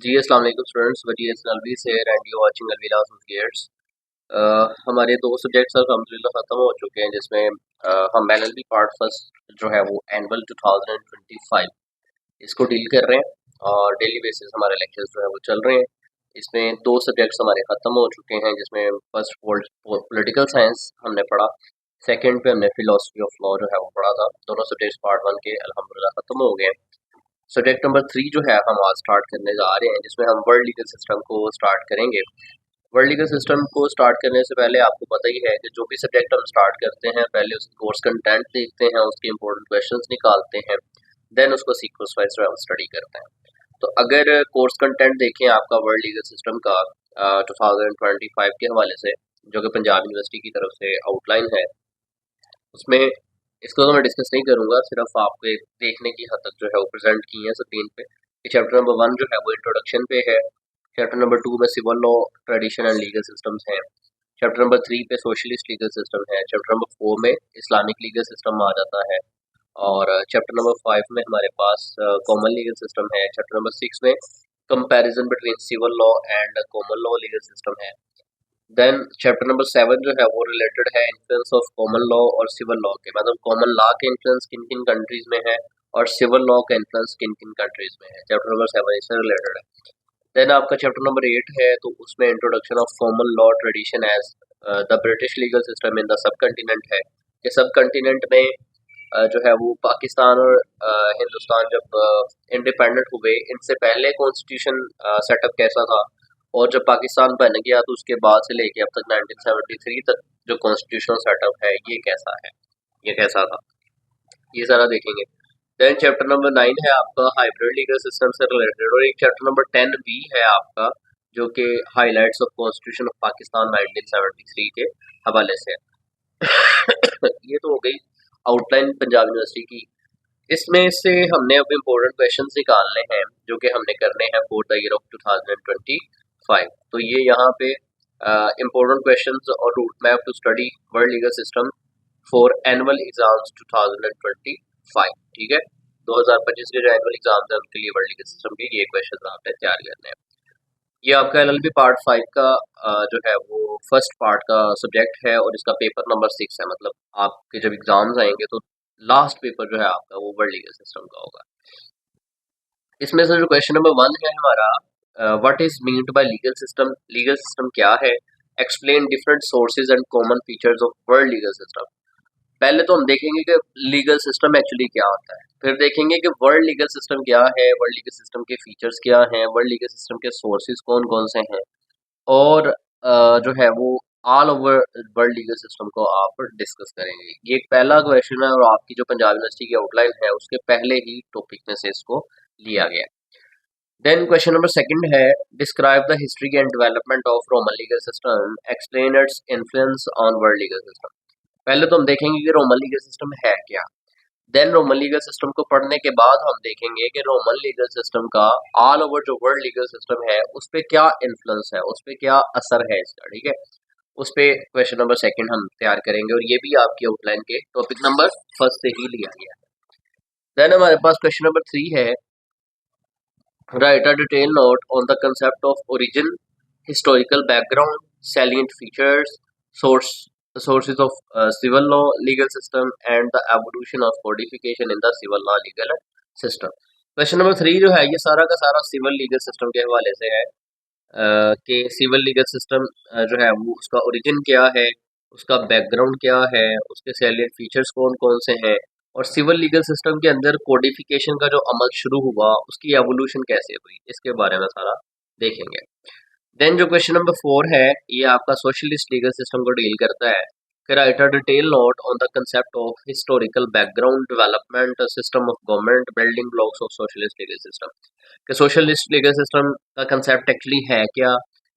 जी अस्सलाम वालेकुम स्टूडेंट्स, वजीर अलवी से एंड यू वाचिंग अलविला गेट्स। हमारे दो सब्जेक्ट्स अल्हम्दुलिल्लाह ख़त्म हो चुके हैं, जिसमें हम एलएलबी पार्ट फर्स्ट जो है वो एनुअल 2025 इसको डील कर रहे हैं और डेली बेसिस हमारे लेक्चर्स जो है वो चल रहे हैं। इसमें दो सब्जेक्ट्स हमारे ख़त्म हो चुके हैं, जिसमें फर्स्ट पॉलिटिकल साइंस हमने पढ़ा, सेकंड पे हमने फिलोसफी ऑफ लॉ जो है वो पढ़ा था। दोनों सब्जेक्ट्स पार्ट वन के अल्हम्दुलिल्लाह ख़त्म हो गए हैं। सब्जेक्ट नंबर 3 जो है हम आज स्टार्ट करने जा रहे हैं, जिसमें हम वर्ल्ड लीगल सिस्टम को स्टार्ट करेंगे। वर्ल्ड लीगल सिस्टम को स्टार्ट करने से पहले आपको पता ही है कि जो भी सब्जेक्ट हम स्टार्ट करते हैं, पहले उसकी कोर्स कंटेंट देखते हैं, उसके इंपॉर्टेंट क्वेश्चंस निकालते हैं, देन उसको सीक्वेंस वाइज जो है स्टडी करते हैं। तो अगर कोर्स कंटेंट देखें आपका वर्ल्ड लीगल सिस्टम का 2025 के हवाले से, जो कि पंजाब यूनिवर्सिटी की तरफ से आउटलाइन है, उसमें इसको तो मैं डिस्कस नहीं करूंगा, सिर्फ आपको एक देखने की हद तक जो है वो प्रेजेंट की है स्क्रीन पे। चैप्टर नंबर 1 जो है वो इंट्रोडक्शन पे है। चैप्टर नंबर 2 में civil law, tradition and legal systems हैं। चैप्टर नंबर 3 पे सोशलिस्ट लीगल सिस्टम है। चैप्टर नंबर 4 में इस्लामिक लीगल सिस्टम आ जाता है। और चैप्टर नंबर 5 में हमारे पास कॉमन लीगल सिस्टम है। चैप्टर नंबर 6 में comparison between civil law and common law legal system है। देन चैप्टर नंबर 7 जो है वो रिलेटेड है इन्फ्लुएंस ऑफ कॉमन लॉ और सिविल लॉ के, मतलब कॉमन लॉ के इन्फ्लुएंस किन किन कंट्रीज में है और सिविल लॉ का इन्फ्लुएंस किन किन कंट्रीज में है। चैप्टर नंबर 7 इससे रिलेटेड है। देन आपका चैप्टर नंबर 8 है, तो उसमें introduction of common law tradition as the British legal system in the subcontinent है कि सब कंटिनेंट में जो है वो पाकिस्तान और हिंदुस्तान जब इंडिपेंडेंट हुए, इनसे पहले कॉन्स्टिट्यूशन सेटअप कैसा था, और जब पाकिस्तान बन गया तो उसके बाद से लेके अब तक 1973 तक जो कॉन्स्टिट्यूशनल सेटअप है ये कैसा है, ये कैसा था, ये सारा देखेंगे। देन चैप्टर नंबर 9 है आपका हाइब्रिड लीगल सिस्टम से रिलेटेड, और एक चैप्टर नंबर 10 भी है आपका, जो कि highlights of constitution of Pakistan 1973 के हवाले से ये तो हो गई आउटलाइन पंजाब यूनिवर्सिटी की। इसमें से हमने अब इम्पोर्टेंट क्वेश्चंस निकालने हैं, जो कि हमने करने हैं फॉर द ईयर ऑफ 2025। तो ये यहाँ पे इम्पोर्टेंट क्वेश्चंस और route map to study world legal system for annual exams 2025, ठीक है। 2025 के जो एनुअल एग्जाम्स हैं उनके लिए वर्ल्ड लीगल सिस्टम के ये क्वेश्चन आपने तैयार करने हैं। ये आपका एलएलबी पार्ट 5 का जो है वो फर्स्ट पार्ट का सब्जेक्ट है, और इसका पेपर नंबर 6 है, मतलब आपके जब एग्जाम्स आएंगे तो लास्ट पेपर जो है आपका वो वर्ल्ड लीगल सिस्टम का होगा। इसमें से जो क्वेश्चन नंबर 1 है हमारा, what is meant by legal system, legal system क्या है, explain different sources and common features of world legal system. पहले तो हम देखेंगे कि लीगल सिस्टम एक्चुअली क्या होता है, फिर देखेंगे कि वर्ल्ड लीगल सिस्टम क्या है, वर्ल्ड लीगल सिस्टम के फीचर्स क्या हैं, वर्ल्ड लीगल सिस्टम के सोर्सेज कौन कौन से हैं, और जो है वो all over world legal system को आप डिस्कस करेंगे। ये एक पहला क्वेश्चन है, और आपकी जो पंजाब यूनिवर्सिटी की आउटलाइन है उसके पहले ही टॉपिक में से इसको लिया गया है। देन क्वेश्चन नंबर 2 है, describe the history and development of Roman legal system, explain its influence on world legal system. पहले तो हम देखेंगे कि रोमन लीगल सिस्टम है क्या। देन रोमन लीगल सिस्टम को पढ़ने के बाद हम देखेंगे कि रोमन लीगल सिस्टम का ऑल ओवर जो वर्ल्ड लीगल सिस्टम है उस पर क्या इन्फ्लुएंस है, उस पर क्या असर है इसका, ठीक है। उस पे क्वेश्चन नंबर 2 हम तैयार करेंगे, और ये भी आपकी आउटलाइन के टॉपिक नंबर 1 से ही लिया गया है। देन हमारे पास क्वेश्चन नंबर 3 है, write a detail note on the concept of origin, historical background, salient features, sources of civil law legal system and the evolution of codification in the civil law legal system। Question number 3 जो है ये सारा का सारा civil legal system के हवाले से है, कि सिविल लीगल सिस्टम जो है वो उसका ओरिजिन क्या है, उसका बैकग्राउंड क्या है, उसके सैलिएंट फीचर्स कौन कौन से हैं, और सिविल लीगल सिस्टम के अंदर कोडिफिकेशन का जो अमल शुरू हुआ उसकी एवोल्यूशन कैसे हुई, इसके बारे में सारा देखेंगे। देन जो क्वेश्चन नंबर 4 है ये आपका सोशलिस्ट लीगल सिस्टम को डील करता है, कि right a detail note on the concept of historical background, development, system of government, building blocks of socialist legal system. कि सोशलिस्ट लीगल सिस्टम का कंसेप्ट एक्चुअली है क्या,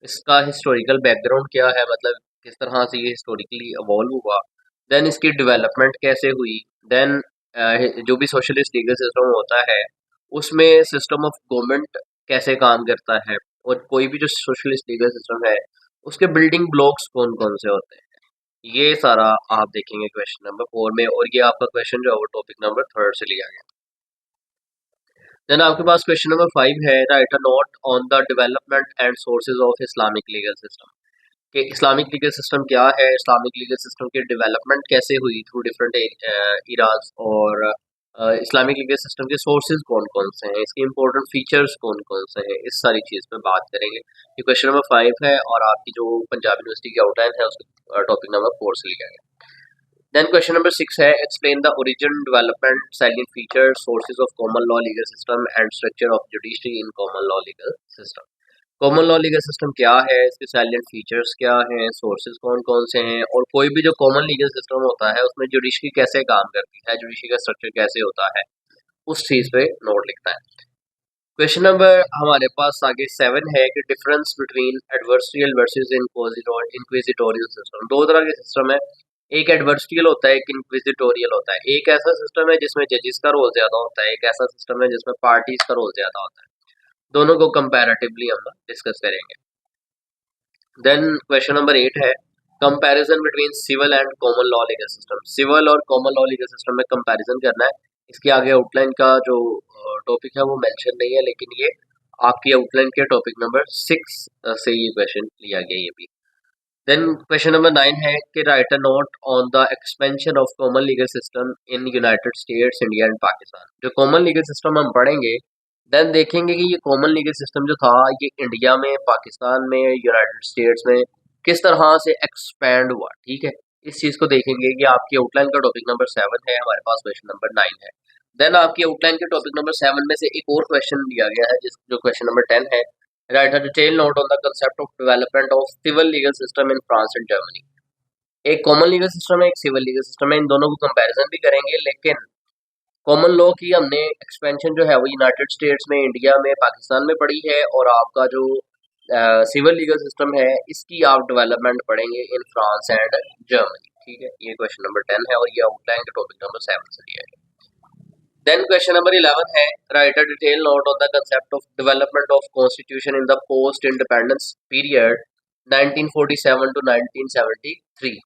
इसका हिस्टोरिकल बैकग्राउंड क्या है, मतलब किस तरह से ये हिस्टोरिकली इवॉल्व हुआ, देन इसकी डेवलपमेंट कैसे हुई, देन जो भी सोशलिस्ट लीगल सिस्टम होता है उसमें सिस्टम ऑफ गवर्नमेंट कैसे काम करता है, और कोई भी जो सोशलिस्ट लीगल सिस्टम है उसके बिल्डिंग ब्लॉक्स कौन कौन से होते हैं, ये सारा आप देखेंगे क्वेश्चन नंबर 4 में, और ये आपका क्वेश्चन जो है वो टॉपिक नंबर 3 से लिया गया। देन आपके पास क्वेश्चन नंबर 5 है, write a note on the development and sources of Islamic legal system. कि इस्लामिक लीगल सिस्टम क्या है, इस्लामिक लीगल सिस्टम की डेवलपमेंट कैसे हुई थ्रू डिफरेंट इराज, और इस्लामिक लीगल सिस्टम के सोर्सेज कौन कौन से हैं, इसके इंपॉर्टेंट फीचर्स कौन कौन से हैं, इस सारी चीज़ पे बात करेंगे। ये क्वेश्चन नंबर 5 है और आपकी जो पंजाब यूनिवर्सिटी की आउटलाइन है उसके टॉपिक नंबर 4 से लिया गया। देन क्वेश्चन नंबर 6 है, explain the origin, development, salient feature, sources of common law legal system and structure of judiciary in common law legal system. Common law legal system क्या है, इसके salient features क्या हैं, sources कौन कौन से हैं, और कोई भी जो कॉमन लीगल सिस्टम होता है उसमें जुडिशरी कैसे काम करती है, जुडिशरी का स्ट्रक्चर कैसे होता है, उस चीज़ पे नोट लिखता है। क्वेश्चन नंबर हमारे पास आगे 7 है कि difference between adversarial versus inquisitorial system. दो तरह के सिस्टम है, एक एडवर्सरियल होता है, एक इंक्विजिटोरियल होता है। एक ऐसा सिस्टम है जिसमें जजेस का रोल ज्यादा होता है, एक ऐसा सिस्टम है जिसमें पार्टीज का रोल ज्यादा होता है। दोनों को कंपैरेटिवली हम डिस्कस करेंगे। देन क्वेश्चन नंबर 8 है, comparison between civil and common law legal system. Civil और कॉमन लॉ लीगल सिस्टम में कंपैरिजन करना है। इसके आगे आउटलाइन का जो टॉपिक है वो मेंशन नहीं है, लेकिन ये आपकी आउटलाइन के टॉपिक नंबर 6 से ये क्वेश्चन लिया गया ये भी। देन क्वेश्चन नंबर 9 है कि right a note on the expansion of common legal system in United states, India and Pakistan. जो कॉमन लीगल सिस्टम हम पढ़ेंगे, देन देखेंगे कि ये कॉमन लीगल सिस्टम जो था ये इंडिया में, पाकिस्तान में, यूनाइटेड स्टेट्स में किस तरह से एक्सपैंड हुआ। ठीक है, इस चीज को देखेंगे कि आपकी आउटलाइन का टॉपिक नंबर 7 है, हमारे पास क्वेश्चन नंबर 9 है। देन आपकी आउटलाइन के टॉपिक नंबर 7 में से एक और क्वेश्चन दिया गया है, जिस जो क्वेश्चन नंबर 10 है, write a detail note on the concept of development of civil legal system in France and Germany. एक कॉमन लीगल सिस्टम है, एक सिविल लीगल सिस्टम है, इन दोनों को कंपैरिजन भी करेंगे, लेकिन कॉमन लॉ की हमने एक्सपेंशन जो है वो यूनाइटेड स्टेट्स में, इंडिया में, पाकिस्तान में पढ़ी है, और आपका जो सिविल लीगल सिस्टम है इसकी आप डेवलपमेंट पढ़ेंगे इन फ्रांस एंड जर्मनी। ठीक है, ये क्वेश्चन नंबर 10 है और ये आउटलाइन के टॉपिक नंबर 7 से लिया है। देन क्वेश्चन नंबर 11 है, write a detail note on the concept of development of constitution in the post independence period 1947 to 1973।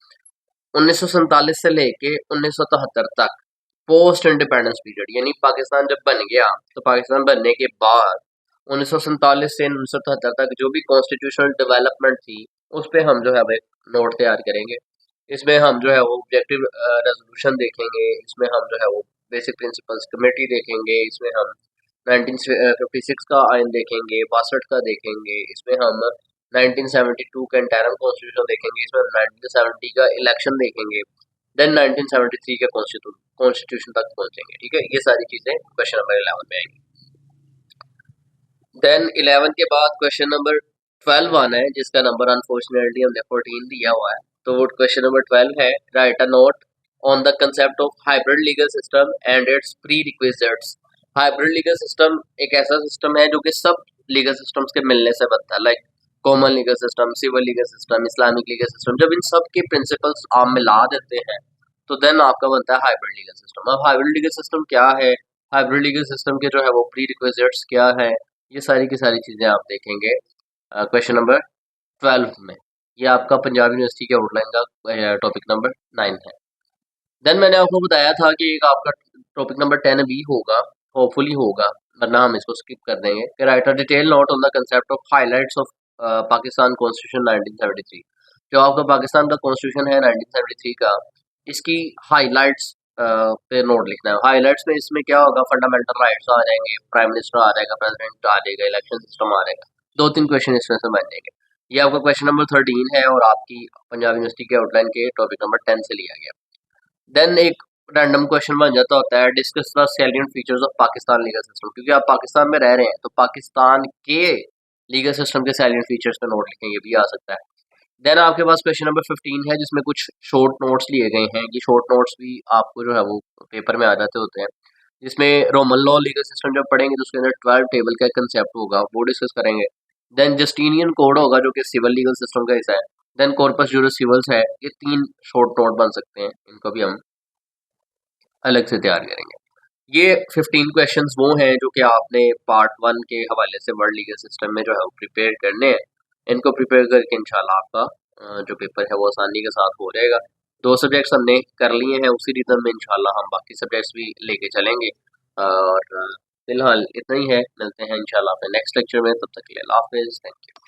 1947 से लेके 1973 तक पोस्ट इंडिपेंडेंस पीरियड, यानी पाकिस्तान जब बन गया तो पाकिस्तान बनने के बाद 1947 से 1973 तक जो भी कॉन्स्टिट्यूशनल डेवलपमेंट थी उस पे हम जो है एक नोट तैयार करेंगे। इसमें हम जो है वो ऑब्जेक्टिव रेजोल्यूशन देखेंगे, इसमें हम जो है वो बेसिक प्रिंसिपल्स कमेटी देखेंगे, इसमें हम 1956 का आइन देखेंगे, 62 का देखेंगे, इसमें हम 1972 का इंटरम कॉन्स्टिट्यूशन देखेंगे, इसमें 1970 का इलेक्शन देखेंगे, देन 1973 के कॉन्स्टिट्यूशन तक पहुंचेंगे। ठीक है, ये सारी चीजें क्वेश्चन नंबर 11 में आएंगी। देन 11 के बाद क्वेश्चन नंबर 12 आना है, जिसका नंबर अनफॉर्चुनेटली हमने 14 दिया हुआ है। तो वो क्वेश्चन नंबर 12 है, write a note on the concept of hybrid legal system and it's pre requisites. Hybrid legal system एक ऐसा सिस्टम है जो कि सब लीगल सिस्टम्स के मिलने से बनता है, like common legal system, civil legal system, Islamic legal system. जब इन सब के प्रिंसिपल्स आप मिला देते हैं तो देन आपका बनता है हाइब्रिड लीगल सिस्टम। अब हाइब्रिड लीगल सिस्टम क्या है, हाइब्रिड लीगल सिस्टम के जो है वो प्री रिक्विजिट्स क्या है, ये सारी की सारी चीजें आप देखेंगे क्वेश्चन नंबर 12 में। ये आपका पंजाब यूनिवर्सिटी के आउटलाइन का टॉपिक नंबर 9 है। देन मैंने आपको बताया था कि एक आपका टॉपिक नंबर 10 भी होगा, होपफुली होगा, वरना हम इसको स्किप कर देंगे। Right a detail note on the concept of highlights of Pakistan constitution 1973। जो आपका पाकिस्तान का कॉन्स्टिट्यूशन है 1973 का, इसकी हाइलाइट्स पे नोट लिखना है। हाइलाइट्स में इसमें क्या होगा, फंडामेंटल राइट्स आ जाएंगे, प्राइम मिनिस्टर आ जाएगा, प्रेसिडेंट आ जाएगा, इलेक्शन सिस्टम आ जाएगा, दो तीन क्वेश्चन इसमें से बन जाएंगे। ये आपका क्वेश्चन नंबर 13 है और आपकी पंजाब यूनिवर्सिटी के आउटलाइन के टॉपिक नंबर 10 से लिया गया। देन एक रैंडम क्वेश्चन बन जाता होता है, discuss the salient features of Pakistan legal system. क्योंकि आप पाकिस्तान में रह रहे हैं तो पाकिस्तान के लीगल सिस्टम के सैलिएंट फीचर्स पे नोट लिखेंगे, भी आ सकता है। देन आपके पास क्वेश्चन नंबर 15 है, जिसमें कुछ शॉर्ट नोट्स लिए गए हैं। ये शॉर्ट नोट्स भी आपको जो है वो पेपर में आ जाते होते हैं, जिसमें रोमन लॉ लीगल सिस्टम जब पढ़ेंगे तो उसके अंदर 12 टेबल का कंसेप्ट होगा, वो डिस्कस करेंगे। देन जस्टिनियन कोड होगा जो कि सिविल लीगल सिस्टम का हिस्सा है। देन कॉर्पस जुरिस सिविल्स है। ये 3 शॉर्ट नोट बन सकते हैं, इनको भी हम अलग से तैयार करेंगे। ये 15 क्वेश्चंस वो हैं जो कि आपने पार्ट 1 के हवाले से वर्ल्ड लीगल सिस्टम में जो है वो प्रिपेयर करने हैं। इनको प्रिपेयर करके इंशाल्लाह आपका जो पेपर है वो आसानी के साथ हो जाएगा। 2 सब्जेक्ट्स हमने कर लिए हैं, उसी रिदम में इंशाल्लाह हम बाकी सब्जेक्ट्स भी लेके चलेंगे। और फिलहाल इतना ही है, मिलते हैं इंशाल्लाह अपने नेक्स्ट लेक्चर में, तब तक के लिए अल्लाह हाफिज़, थैंक यू।